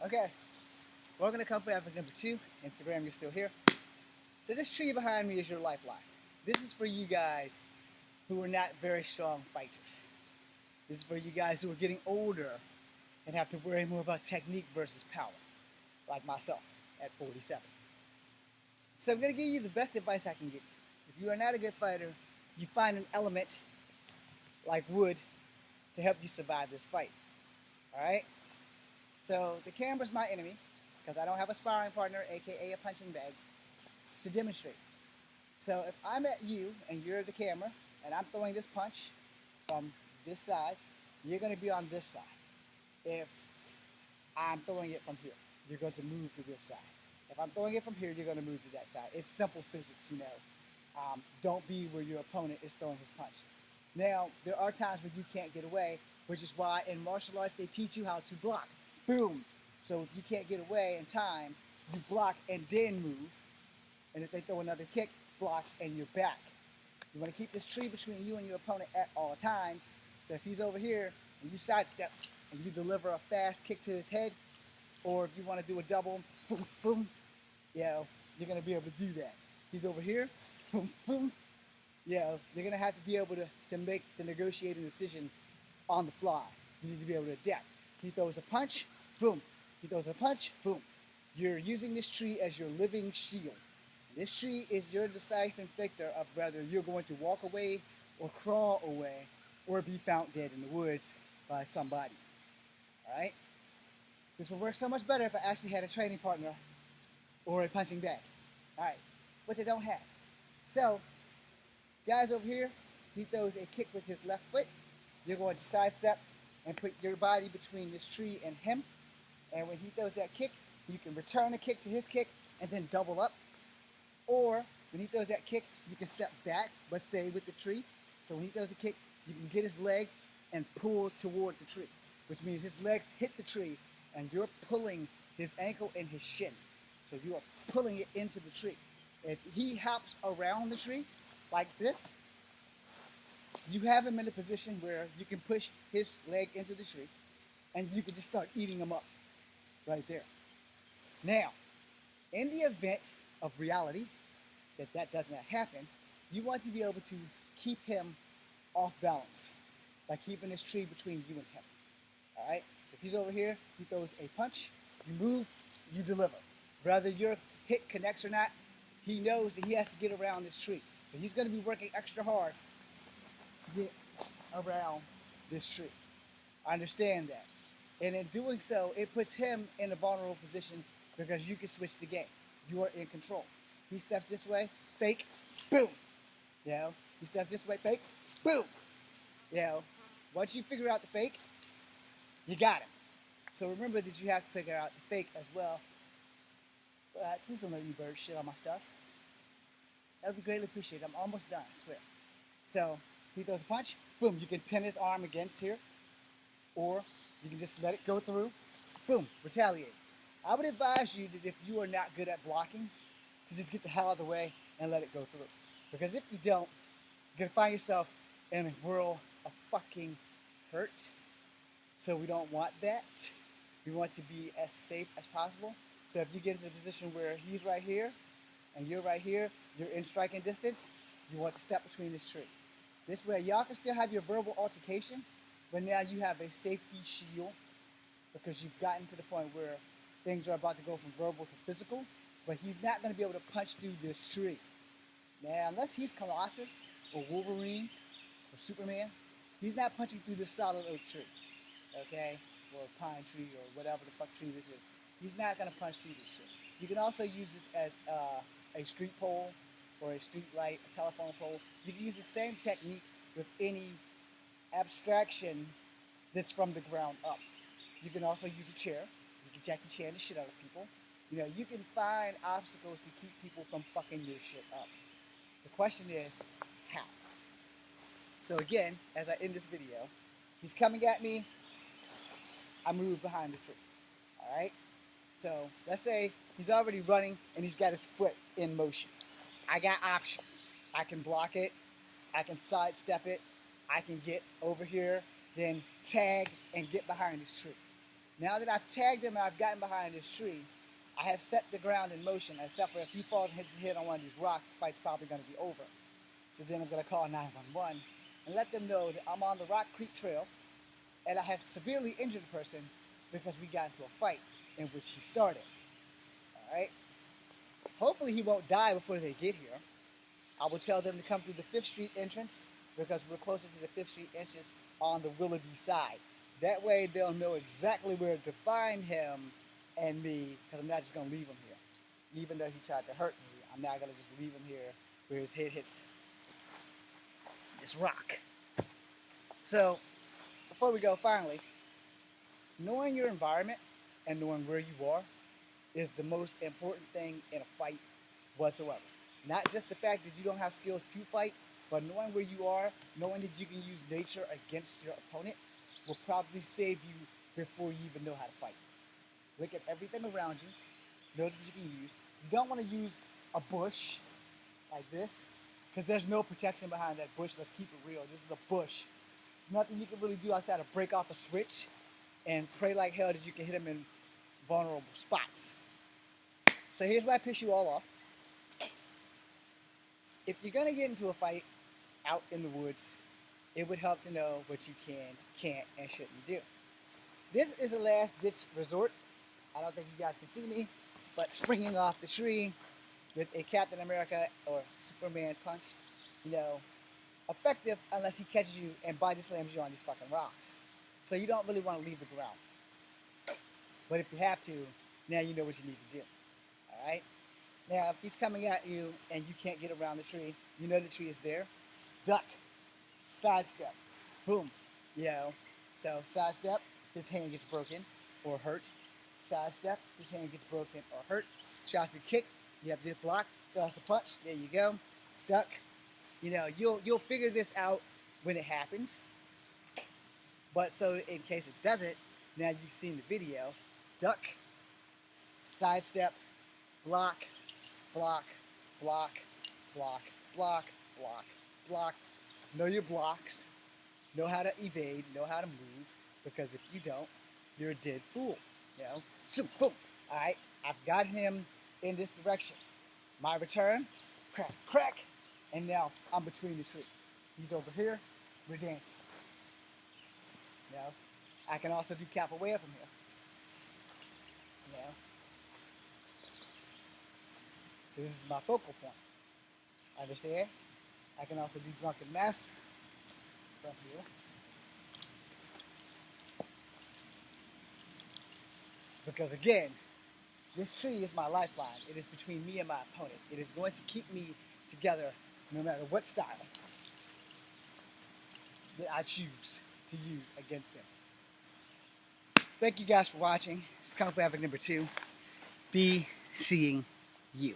Okay, we're gonna come for episode number 2. Instagram, you're still here. So this tree behind me is your lifeline. This is for you guys who are not very strong fighters. This is for you guys who are getting older and have to worry more about technique versus power, like myself at 47. So I'm gonna give you the best advice I can give you. If you are not a good fighter, you find an element like wood to help you survive this fight. Alright? So the camera's my enemy because I don't have a sparring partner, aka a punching bag, to demonstrate. So if I'm at you and you're the camera and I'm throwing this punch from this side, you're going to be on this side. If I'm throwing it from here, you're going to move to this side. If I'm throwing it from here, you're going to move to that side. It's simple physics, you know. Don't be where your opponent is throwing his punch. Now, there are times when you can't get away, which is why in martial arts they teach you how to block. Boom. So if you can't get away in time, you block and then move. And if they throw another kick, block and you're back. You want to keep this tree between you and your opponent at all times. So if he's over here and you sidestep and you deliver a fast kick to his head, or if you want to do a double, boom, boom, you're going to be able to do that. He's over here, boom, boom. You're going to have to be able to make the negotiating decision on the fly. You need to be able to adapt. He throws a punch, boom. He throws a punch, boom. You're using this tree as your living shield. This tree is your decisive victor of whether you're going to walk away or crawl away or be found dead in the woods by somebody. All right? This would work so much better if I actually had a training partner or a punching bag. All right, which I don't have. So, guys over here, he throws a kick with his left foot. You're going to sidestep and put your body between this tree and him. And when he throws that kick, you can return the kick to his kick and then double up. Or when he throws that kick, you can step back but stay with the tree. So when he throws the kick, you can get his leg and pull toward the tree, which means his legs hit the tree and you're pulling his ankle and his shin. So you are pulling it into the tree. If he hops around the tree like this, you have him in a position where you can push his leg into the tree and you can just start eating him up right there. Now, in the event of reality that does not happen, you want to be able to keep him off balance by keeping this tree between you and him. All right? So if he's over here, he throws a punch, you move, you deliver. Whether your hit connects or not, he knows that he has to get around this tree. So he's going to be working extra hard to get around this tree. I understand that. And in doing so, it puts him in a vulnerable position because you can switch the game. You are in control. He steps this way, fake, boom. He steps this way, fake, boom. Once you figure out the fake, you got him. So remember that you have to figure out the fake as well. But please don't let you birds shit on my stuff. That would be greatly appreciated. I'm almost done, I swear. So he throws a punch, boom. You can pin his arm against here, or you can just let it go through, boom, retaliate. I would advise you that if you are not good at blocking, to just get the hell out of the way and let it go through. Because if you don't, you're going to find yourself in a world of fucking hurt. So we don't want that. We want to be as safe as possible. So if you get into a position where he's right here and you're right here, you're in striking distance, you want to step between this tree. This way, y'all can still have your verbal altercation, but now you have a safety shield because you've gotten to the point where things are about to go from verbal to physical, but he's not going to be able to punch through this tree. Now, unless he's Colossus or Wolverine or Superman, he's not punching through this solid oak tree, okay? Or a pine tree or whatever the fuck tree this is. He's not going to punch through this shit. You can also use this as a street pole or a street light, a telephone pole. You can use the same technique with any abstraction that's from the ground up. You can also use a chair. You can jack the chair the shit out of people. You can find obstacles to keep people from fucking your shit up. The question is, how? So again, as I end this video, he's coming at me, I move behind the tree. Alright? So let's say he's already running and he's got his foot in motion. I got options. I can block it, I can sidestep it, I can get over here, then tag and get behind this tree. Now that I've tagged him and I've gotten behind this tree, I have set the ground in motion, except for if he falls and hits his head on one of these rocks, the fight's probably going to be over. So then I'm going to call 911 and let them know that I'm on the Rock Creek Trail and I have severely injured a person because we got into a fight in which he started. Alright? Hopefully he won't die before they get here. I will tell them to come through the 5th Street entrance because we're closer to the 5th Street entrance on the Willoughby side. That way they'll know exactly where to find him and me, because I'm not just going to leave him here. Even though he tried to hurt me, I'm not going to just leave him here where his head hits this rock. So, before we go, finally, knowing your environment and knowing where you are is the most important thing in a fight whatsoever. Not just the fact that you don't have skills to fight, but knowing where you are, knowing that you can use nature against your opponent will probably save you before you even know how to fight. Look at everything around you, notice what you can use. You don't want to use a bush like this, because there's no protection behind that bush. Let's keep it real. This is a bush. Nothing you can really do outside of break off a switch and pray like hell that you can hit them in vulnerable spots. So here's where I piss you all off. If you're going to get into a fight out in the woods, it would help to know what you can, can't, and shouldn't do. This is a last-ditch resort. I don't think you guys can see me, but springing off the tree with a Captain America or Superman punch, effective unless he catches you and body slams you on these fucking rocks. So you don't really want to leave the ground. But if you have to, now you know what you need to do. Alright? Now, if he's coming at you and you can't get around the tree, you know the tree is there, duck, sidestep, boom, So sidestep, his hand gets broken or hurt. Sidestep, his hand gets broken or hurt. Tries to kick, you have to block, tries to punch, there you go. Duck, you'll figure this out when it happens. But so in case it doesn't, now you've seen the video, duck, sidestep, block, block, block, block, block, block, block. Know your blocks, know how to evade, know how to move, because if you don't, you're a dead fool, So, boom, all right, I've got him in this direction. My return, crack, crack, and now I'm between the tree. He's over here, we're dancing. I can also do capoeira from here. This is my focal point. Understand? I can also do drunken master from here. Because again, this tree is my lifeline. It is between me and my opponent. It is going to keep me together no matter what style that I choose to use against him. Thank you guys for watching. It's Kung Fu Advocate number 2. Be seeing you.